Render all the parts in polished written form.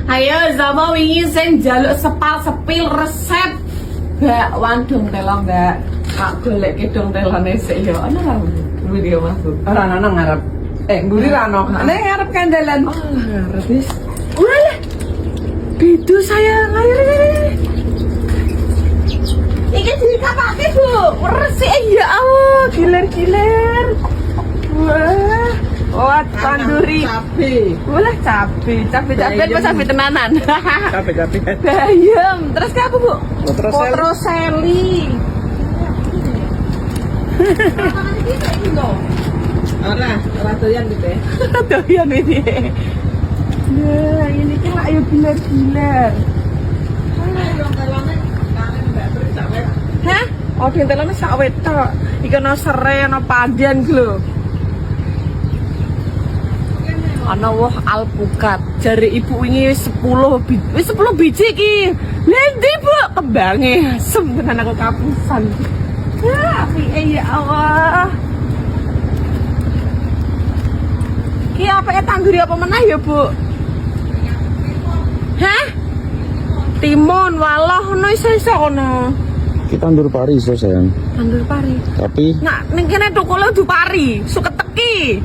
Ayo sama wingi sing njaluk sepil resep bakwan dong telo, Mbak. Tak golek dong telone sik yo. Ana ra video masuk. Ora ana ngarep. Mburi ra ono. Nek ngarep kandalan. Oh, ngarep wis. Walah. Bidu sayang. Ayo. Iki dikapake, Bu. Resik ya Allah, giler-giler. Wah. Wah, tanduri cabe. Wah, cabe apa cabe tenanan? Cabe. Bayam. Terus ke apa, Bu? Potroseli. Ora doyan gitu ya. Doyan ini. Nah, ini kan ayo giler-giler. Hah? Oh, dintelane sak wetok. Iki ana serai, ana pandian ku lho. Ana woh alpukat. Jare ibu wingi wis 10 biji iki. Lha ndi, Bu? Kembange asem tenan aku kapusan. Ya, apike ya Allah. Ki apake tangguri apa meneh ya, Bu? Hah? Timun, walah ono iso-iso kono. Kita tandur pari iso sayang. Tandur pari. Tapi Nah, ning kene tukule du pari, suket teki.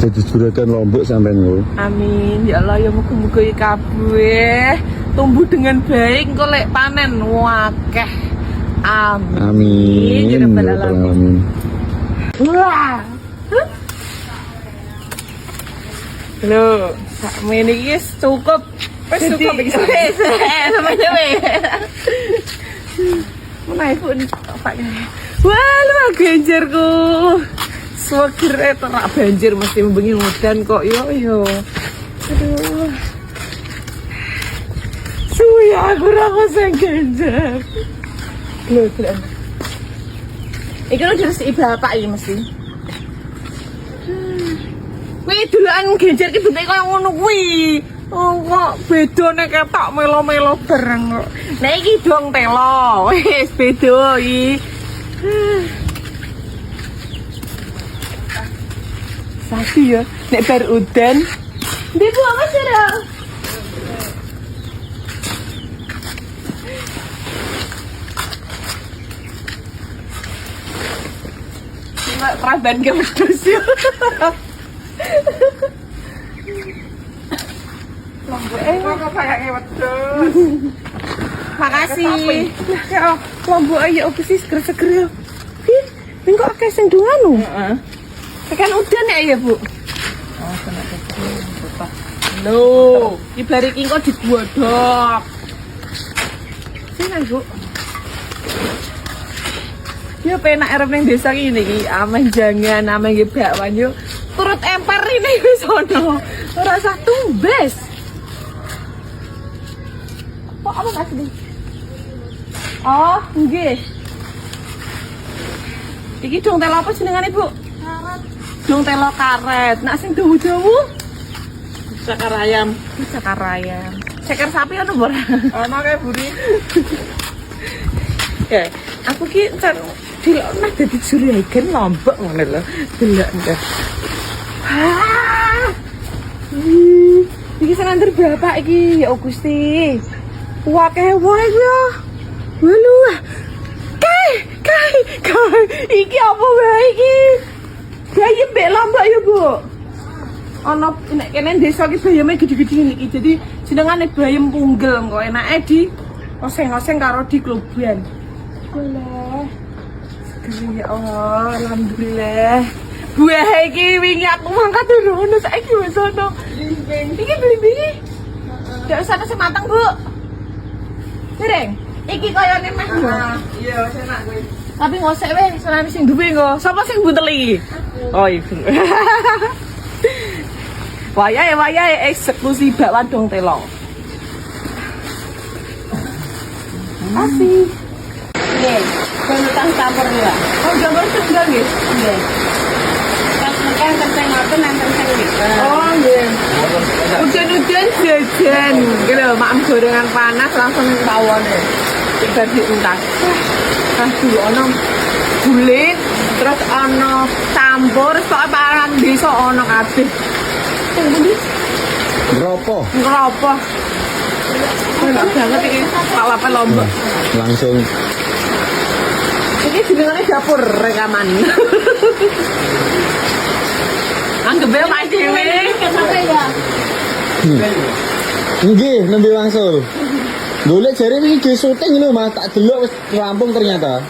jadi juragan Lombok sampean lho. Amin. Ya Allah, ya muga-muga ya kabeh tumbuh dengan baik engko lek panen wakeh. Amin. Amin. Ya Rabbal Ya Rabbal alamin. alamin. Wah. Loh, sakmene iki wis cukup. Wis cukup iki. Wis, sampeyan wis. Menawi pun Pak. Wah, lu genjerku. Swagere terak banjir mesti membengi udan kok yo. Aduh. Suwi aku ora sing genjer. Lho, keren. Iki lho diresiki bapak iki mesti. Kuwi duluan genjer ki bentuke kaya ngono kuwi. Oh, kok bedane ketok melo-melo bareng kok. Nek iki dong telo, wis beda iki. Sasi ya, nek bar udan. Ndi Bu apa sira? Raban ke wedhus ya. Kok kayake wedhus. Makasih. Ya, lombok ayo opo sih seger-seger ya. Ih, ning kok akeh sing dunganu. Heeh. Tekan udan ya, Bu. Oh, kena ketemu. Loh, iki bar iki kok digodhog. Sini, Bu. Ya penak arep ning desa iki iki ameh jangan ameh nggih bakwan yo turut emper ini wis ono. Ora usah tumbes. Kok apa Mas iki? Oh, nggih. Iki dong telo apa jenengane, Bu? Karet. Dong telo karet. Nak sing dawu-dawu Cakar ayam. cakar ayam. Ceker sapi ono ora? Ono kae buri. Ya, aku ki dilokno dadi juragan Lombok ngono lho. Delok ndak. Iki senandur bapak iki ya Gusti. Wakeh wae ya. Walu. Kai. Iki apa wae iki? Bayam mbek Lombok ya, Bu. Ana nek kene desa iki bayame gede-gede iki. Jadi jenengane bayam punggel kok enake di oseng-oseng karo di kloban. Boleh. Seger ya Allah, alhamdulillah. Buah iki wingi aku mangkat ono saiki wis ono. Iki blimbing. Ndak usah sing mateng, Bu. Dereng. Iki koyone meh. Iya, wis enak kuwi. Tapi ngosek weh, senane sing duwe engko. Sapa sing buntel iki? Oh, ibu. Wayahe eksekusi bakwan dong telo. Asih. Nggih, kentang campur ya. Oh, jamur tunggal nggih. Nggih. Pas mekan kentang ngoten nenten sing Oh, nggih. Hujan-hujan jajan. Iki lho, mak gorengan panas langsung tawone. Dadi entas. Aduh ono bulit, terus ono campur, kok barang desa ono kabeh. Sing pundi? Ngeropo. Ngeropo. Enak banget iki. Palapan Lombok. Langsung. Ini jenengane dapur rekaman. Anggap ae Pak dhewe. Kenapa ya? Nggih, nembe wangsul. Golek jare iki ge syuting lho, Mas. Tak delok wis rampung ternyata.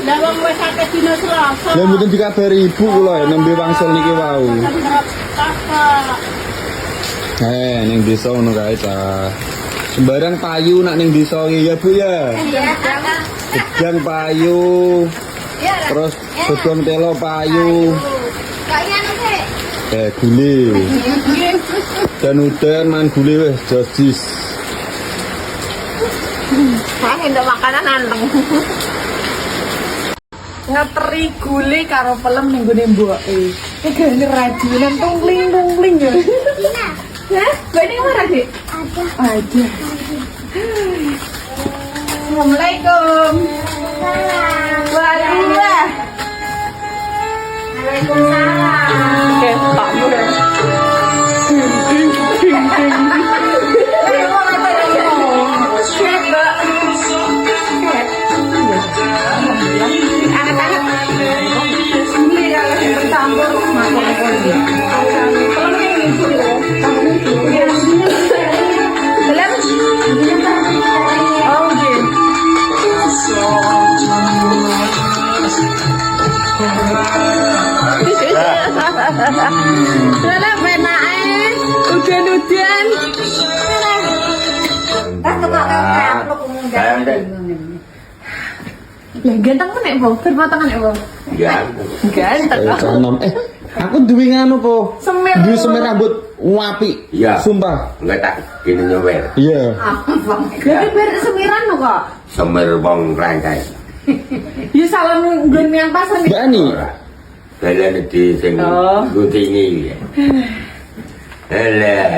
Lah wong wis akeh dina Selasa. Lah mboten dikabari ibu kula nembe wangsul niki wau. Ning desa ngono kae ta. Sembarang payu nak ning desa iki ya, Bu ya. Gedang payu. Terus godhong telo payu. Gule. Dan udan man gule wis jojis. Wah, entuk makanan anteng. Ngeteri gule karo pelem ning gone mboke. Iki gane rajunan tungling ya. Hah? Bene mana, Dik? Ada. Assalamualaikum. Waalaikumsalam. Waalaikumsalam. Oke, tak boleh. Udah penake udan-udan. Lah ganteng nek Bang, berpotongan nek Bang. Ganteng. Canom. Aku duwe nganu po. Semir. Duwe semir rambut apik. Iya. Sumpah. Enggak tak gini nyewer. Iya. Jadi ber semiran lho kok. Semer wong rangkai. Ya salam nggon yang pasar nih. Mbak Ani. Dalan di sing Oh. guntingi. Alah.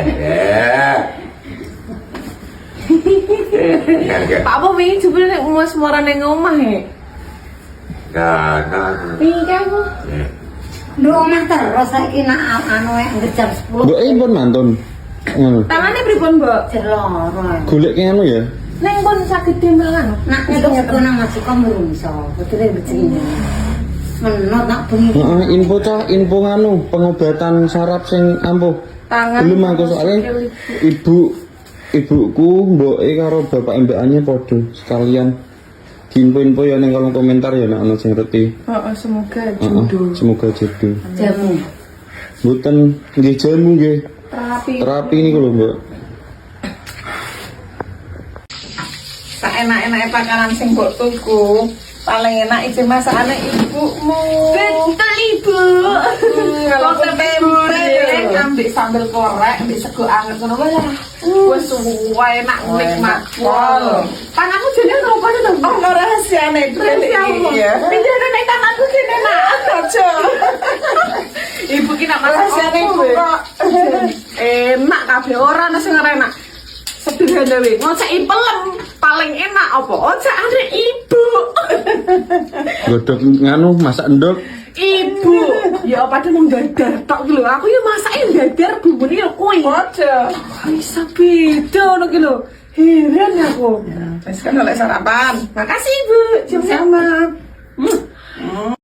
Pak apa wingi jebul nek mas moran ning omah e. Nah. Wingi kae apa? Lu omah terus saiki nak anu ngejar 10 Mbak pun mantun. Ngono. Tangane pripun, Mbok? loro. Golek anu ya. Ning pun saged demelan. Nak nyedok nang masih kamu iso. Betule begini. Menot nak bengi. Heeh, info nganu pengobatan saraf sing ampuh. Tangan. Belum aku soalnya ibuku mboke karo bapak mbakane padha sekalian. Info-info ya ning kolom komentar ya nek ana sing ngerti. Heeh, semoga Heeh, jodoh. semoga jodoh. Jamu. Mboten nggih jamu nggih. Terapi. Terapi niku lho, Mbak. Tak enak-enake pakanan sing mbok tuku. Paling enak iki masakane ibumu. Betul, Ibu. Kalau tempe ambek sambal korek, ambek sego anget ngono wae lah. Wes suwe enak nikmat. Wow. Tanganmu jane ngopo to? Ono rahasiane. Iya. Pinjane nek tanganku kene nak. Aja. Ibu ki nak rahasiane kok. Enak kabeh ora ana sing enak. Sederhana wae. Ngoceki pelem paling enak apa? Ojekane ibu. Godhog nganu masak endok. Ibu, ya padahal mung dadar tok ki lho. Aku ya masake dadar bumbune yo kuwi. Aja. Bisa beda ngono ki lho. Heran aku. Wis kan oleh sarapan. Makasih, Ibu. Sama-sama.